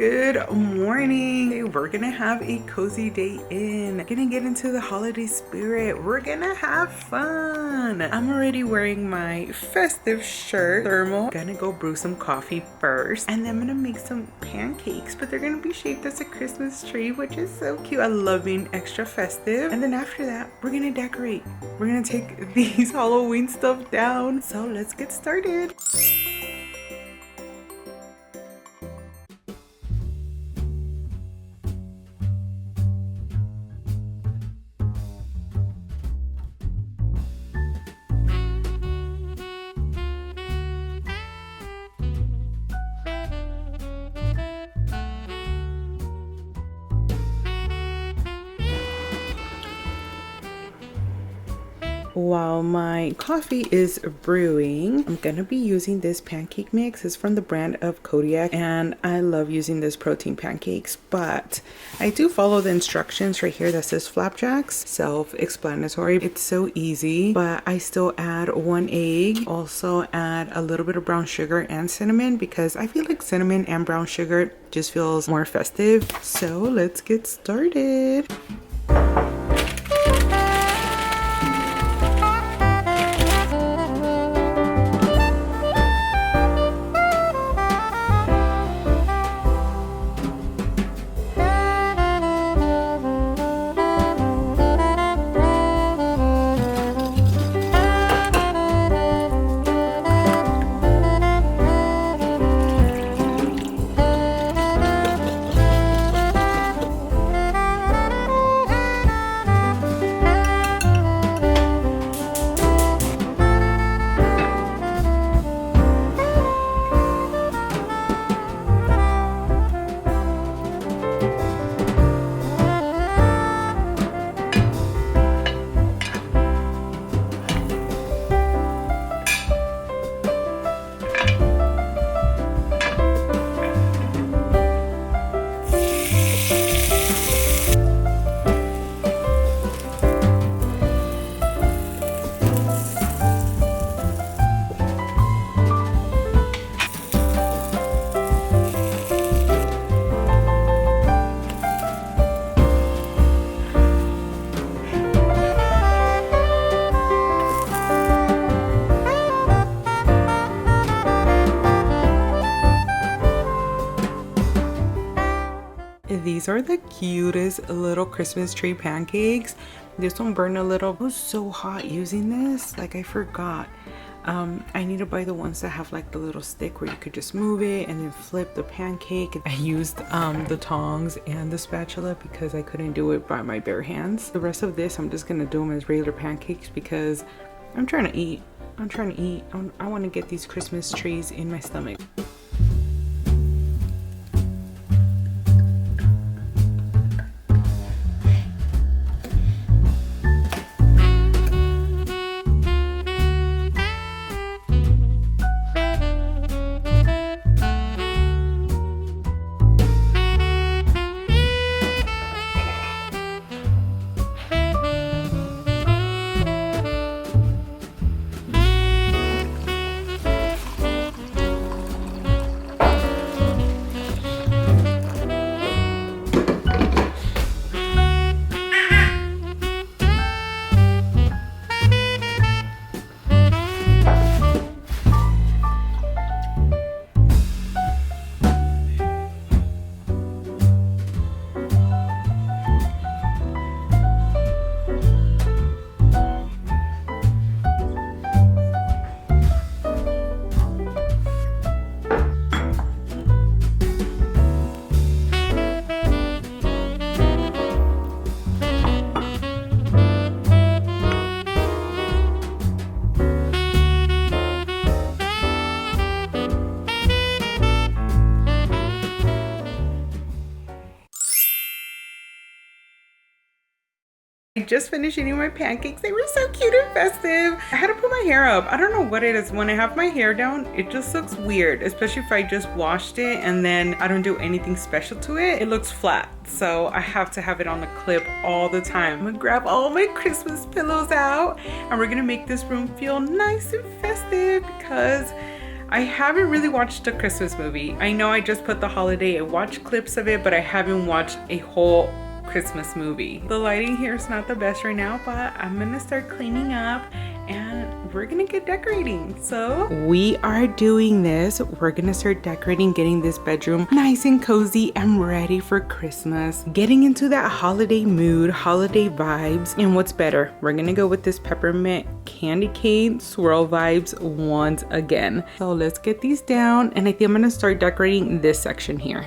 Good morning. Today we're gonna have a cozy day in. Gonna get into the holiday spirit. We're gonna have fun. I'm already wearing my festive shirt, thermal. Gonna go brew some coffee first, and then I'm gonna make some pancakes, but they're gonna be shaped as a Christmas tree, which is so cute. I love being extra festive. And then after that, we're gonna decorate. We're gonna take these Halloween stuff down. So let's get started. While my coffee is brewing, I'm gonna be using this pancake mix. It's from the brand of Kodiak, and I love using this protein pancakes, but I do follow the instructions right here that says flapjacks, self-explanatory. It's so easy, but I still add 1 egg, also add a little bit of brown sugar and cinnamon because I feel like cinnamon and brown sugar just feels more festive. So let's get started. These are the cutest little Christmas tree pancakes. This one burned a little. It was so hot using this, like I forgot. I need to buy the ones that have like the little stick where you could just move it and then flip the pancake. I used the tongs and the spatula because I couldn't do it by my bare hands. The rest of this I'm just gonna do them as regular pancakes because I'm trying to eat. I want to get these Christmas trees in my stomach. I just finished eating my pancakes. They were so cute and festive. I had to put my hair up. I don't know what it is. When I have my hair down, it just looks weird, especially if I just washed it and then I don't do anything special to it. It looks flat. So I have to have it on the clip all the time. I'm gonna grab all my Christmas pillows out and we're gonna make this room feel nice and festive because I haven't really watched a Christmas movie. I know I just put the holiday, I watched clips of it, but I haven't watched a whole Christmas movie. The lighting here is not the best right now, but I'm gonna start cleaning up and we're gonna get decorating. So we are doing this. We're gonna start decorating, getting this bedroom nice and cozy and ready for Christmas, getting into that holiday mood, holiday vibes. And what's better, we're gonna go with this peppermint candy cane swirl vibes once again. So let's get these down, and I think I'm gonna start decorating this section here.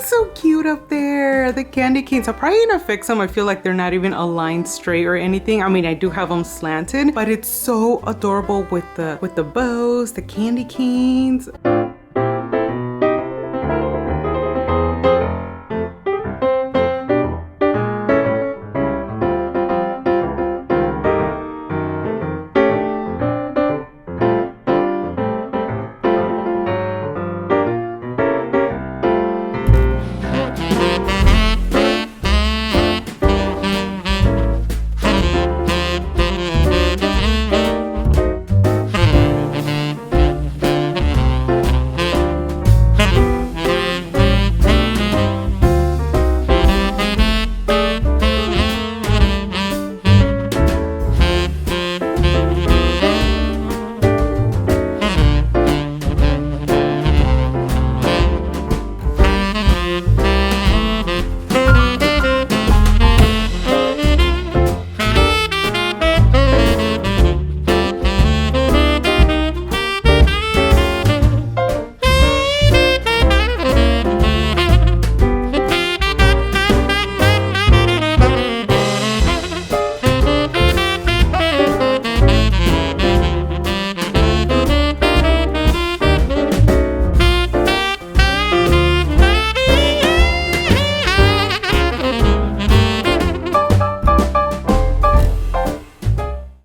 So cute up there, the candy canes. I'm probably gonna fix them. I feel like they're not even aligned straight or anything. I mean, I do have them slanted, but it's so adorable with the bows, the candy canes.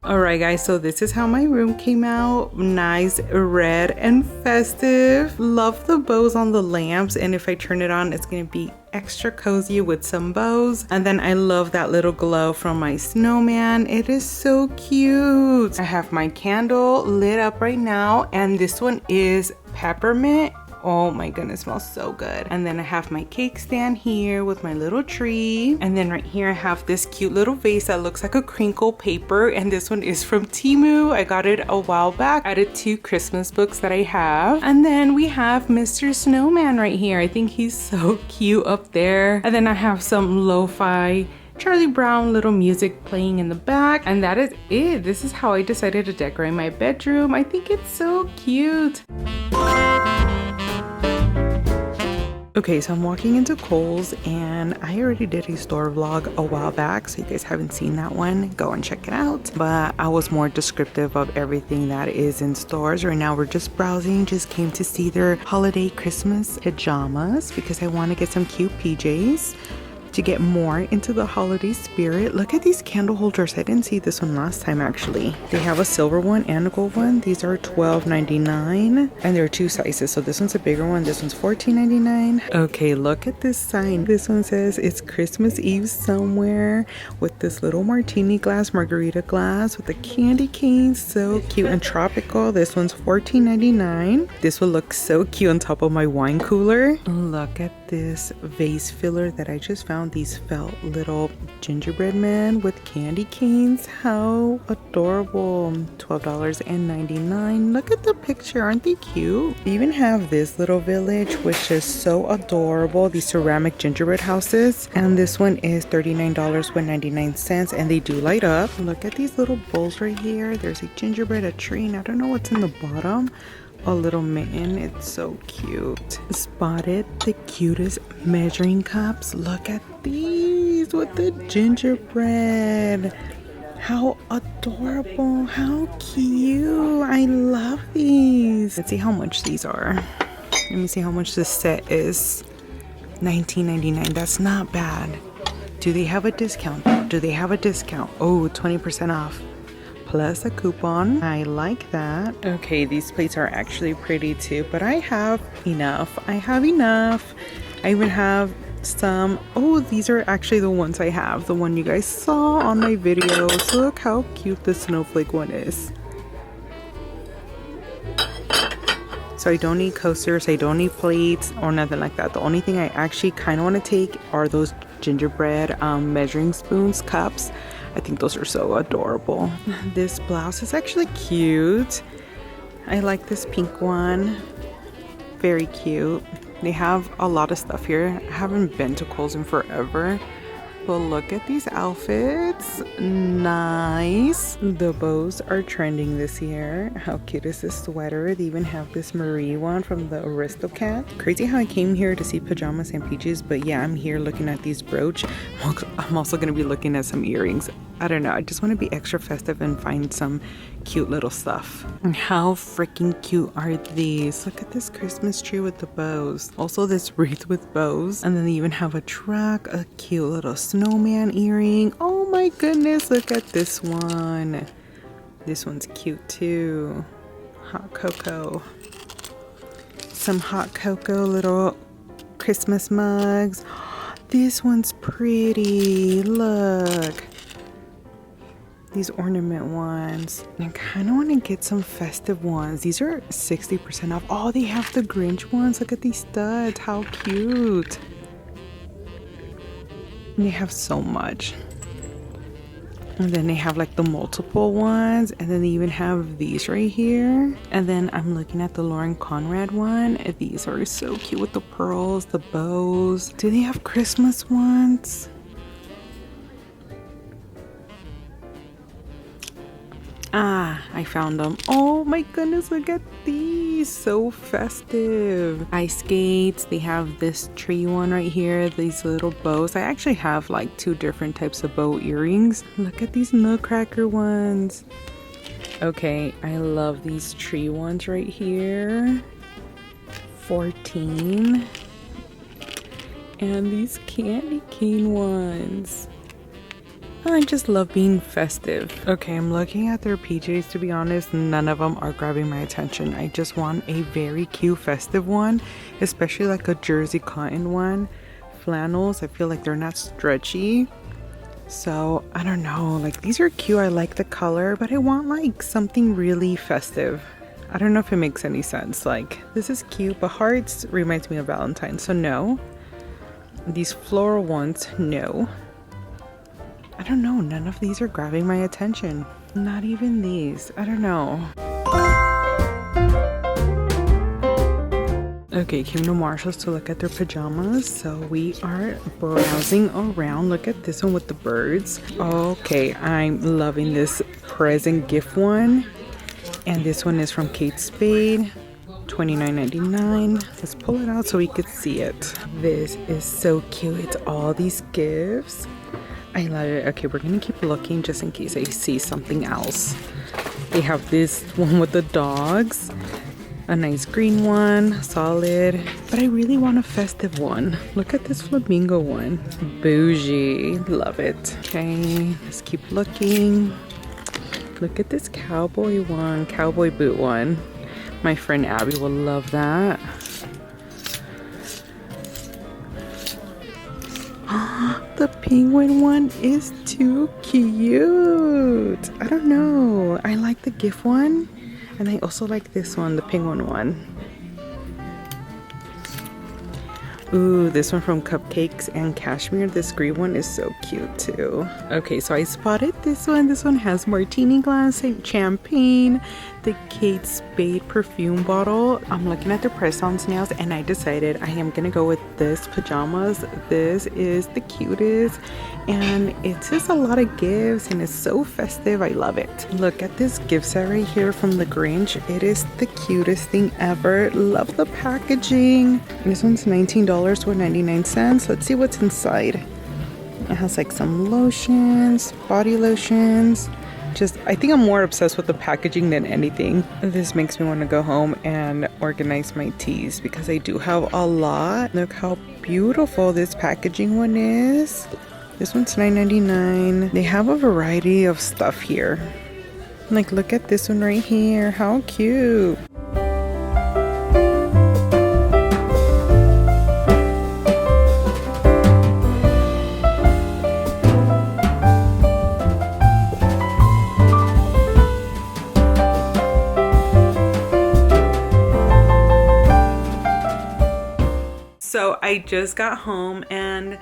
Alright guys, so this is how my room came out. Nice, red, and festive. Love the bows on the lamps, and if I turn it on, it's gonna be extra cozy with some bows. And then I love that little glow from my snowman. It is so cute. I have my candle lit up right now, and this one is peppermint. Oh my goodness, smells so good. And then I have my cake stand here with my little tree. And then right here I have this cute little vase that looks like a crinkle paper. And this one is from Temu. I got it a while back. Added 2 Christmas books that I have. And then we have Mr. Snowman right here. I think he's so cute up there. And then I have some lo-fi Charlie Brown little music playing in the back, and that is it. This is how I decided to decorate my bedroom. I think it's so cute. Okay, so I'm walking into Kohl's, and I already did a store vlog a while back, so you guys haven't seen that one, go and check it out. But I was more descriptive of everything that is in stores. Right now we're just browsing, just came to see their holiday Christmas pajamas because I want to get some cute PJs to get more into the holiday spirit. Look at these candle holders. I didn't see this one last time actually. They have a silver one and a gold one. These are $12.99 and there are 2 sizes. So this one's a bigger one. This one's $14.99. Okay, look at this sign. This one says it's Christmas Eve somewhere with this little martini glass, margarita glass with the candy cane. So cute and tropical. This one's $14.99. This will look so cute on top of my wine cooler. Look at this vase filler that I just found. found these felt little gingerbread men with candy canes. How adorable. $12.99. Look at the picture. Aren't they cute? They even have this little village, which is so adorable. These ceramic gingerbread houses. And this one is $39.99, and they do light up. Look at these little bowls right here. There's a gingerbread, a tree, and I don't know what's in the bottom. A little mitten. It's so cute. Spotted the cutest measuring cups. Look at these with the gingerbread. How adorable. How cute. I love these. Let's see how much these are. Let me see how much this set is. $19.99. That's not bad. Do they have a discount? Do they have a discount? Oh, 20% off. Plus a coupon. I like that. Okay, these plates are actually pretty too, but I have enough. I even have some. Oh, these are actually the ones I have. The one you guys saw on my videos. Look how cute the snowflake one is. So I don't need coasters, I don't need plates or nothing like that. The only thing I actually kind of want to take are those gingerbread measuring spoons, cups. I think those are so adorable. This blouse is actually cute. I like this pink one. Very cute. They have a lot of stuff here. I haven't been to Kohl's in forever. But look at these outfits. Nice. The bows are trending this year. How cute is this sweater? They even have this Marie one from the Aristocat. Crazy how I came here to see pajamas and peaches, but yeah, I'm here looking at these brooch. I'm also going to be looking at some earrings. I don't know. I just want to be extra festive and find some cute little stuff. And how freaking cute are these? Look at this Christmas tree with the bows. Also this wreath with bows. And then they even have a truck, a cute little snowman earring. Oh my goodness, look at this one. This one's cute too. Hot cocoa. Some hot cocoa little Christmas mugs. This one's pretty. Look. These ornament ones. I kind of want to get some festive ones. These are 60% off. Oh, they have the Grinch ones. Look at these studs. How cute. And they have so much. And then they have like the multiple ones. And then they even have these right here. And then I'm looking at the Lauren Conrad one. These are so cute with the pearls, the bows. Do they have Christmas ones? Ah, I found them. Oh my goodness, look at these. So festive. Ice skates. They have this tree one right here. These little bows. I actually have like 2 different types of bow earrings. Look at these nutcracker ones. Okay, I love these tree ones right here. 14. And these candy cane ones. I just love being festive. Okay, I'm looking at their PJs. To be honest, none of them are grabbing my attention. I just want a very cute festive one, especially like a jersey cotton one. Flannels, I feel like they're not stretchy. So I don't know, like these are cute. I like the color, but I want like something really festive. I don't know if it makes any sense. Like this is cute, but hearts reminds me of Valentine's, so no. These floral ones, no. I don't know, none of these are grabbing my attention. Not even these. I don't know. Okay, came to Marshall's to look at their pajamas. So we are browsing around. Look at this one with the birds. Okay, I'm loving this present gift one. And this one is from Kate Spade. $29.99. Let's pull it out so we could see it. This is so cute. It's all these gifts. I love it. Okay, we're gonna keep looking just in case I see something else. They have this one with the dogs, a nice green one, solid, but I really want a festive one. Look at this flamingo one. Bougie. Love it. Okay, let's keep looking. Look at this cowboy one, cowboy boot one. My friend Abby will love that. The penguin one is too cute. I don't know. I like the gift one. And I also like this one, the penguin one. Ooh, this one from Cupcakes and Cashmere. This green one is so cute too. Okay, so I spotted this one. This one has martini glass and champagne. The Kate Spade perfume bottle. I'm looking at the press-ons nails and I decided I am gonna go with this pajamas. This is the cutest and it's just a lot of gifts and it's so festive. I love it. Look at this gift set right here from the Grinch. It is the cutest thing ever. Love the packaging. This one's $19.99. Let's see what's inside. It has like some lotions, body lotions. I think I'm more obsessed with the packaging than anything. This makes me want to go home and organize my teas because I do have a lot. Look how beautiful this packaging one is. This one's $9.99. They have a variety of stuff here. Like, look at this one right here. How cute. So I just got home and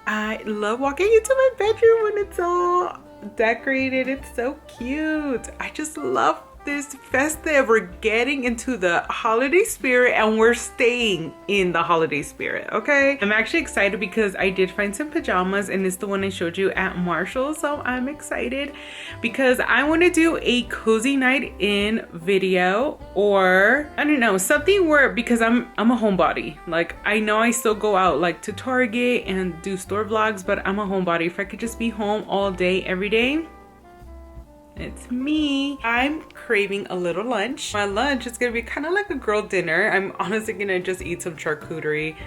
I love walking into my bedroom when it's all decorated. It's so cute. I just love this festive. We're getting into the holiday spirit and we're staying in the holiday spirit, okay? I'm actually excited because I did find some pajamas and it's the one I showed you at Marshall's. So I'm excited because I want to do a cozy night in video, or I don't know, something where, because I'm a homebody. Like, I know I still go out like to Target and do store vlogs, but I'm a homebody. If I could just be home all day, every day, it's me. I'm craving a little lunch. My lunch is gonna be kind of like a girl dinner. I'm honestly gonna just eat some charcuterie.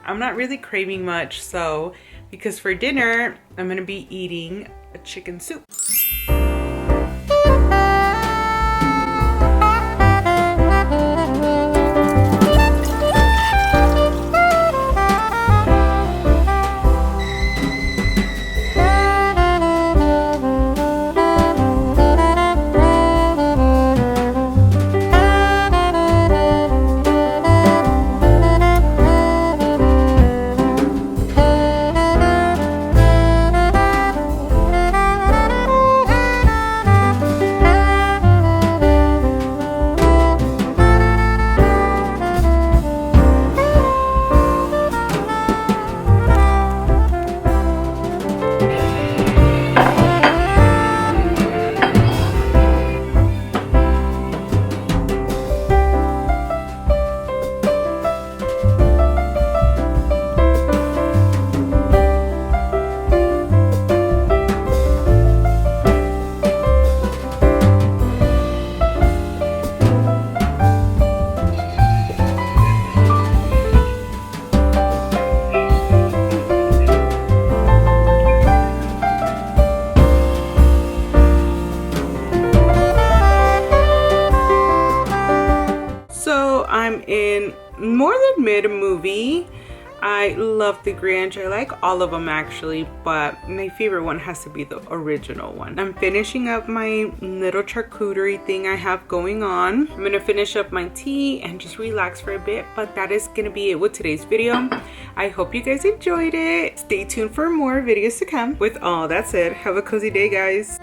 I'm not really craving much, so because for dinner I'm gonna be eating a chicken soup. I'm in more than mid movie. I love the Grinch. I like all of them actually, but my favorite one has to be the original one. I'm finishing up my little charcuterie thing I have going on. I'm gonna finish up my tea and just relax for a bit, but that is gonna be it with today's video. I hope you guys enjoyed it. Stay tuned for more videos to come. With all that said, have a cozy day, guys.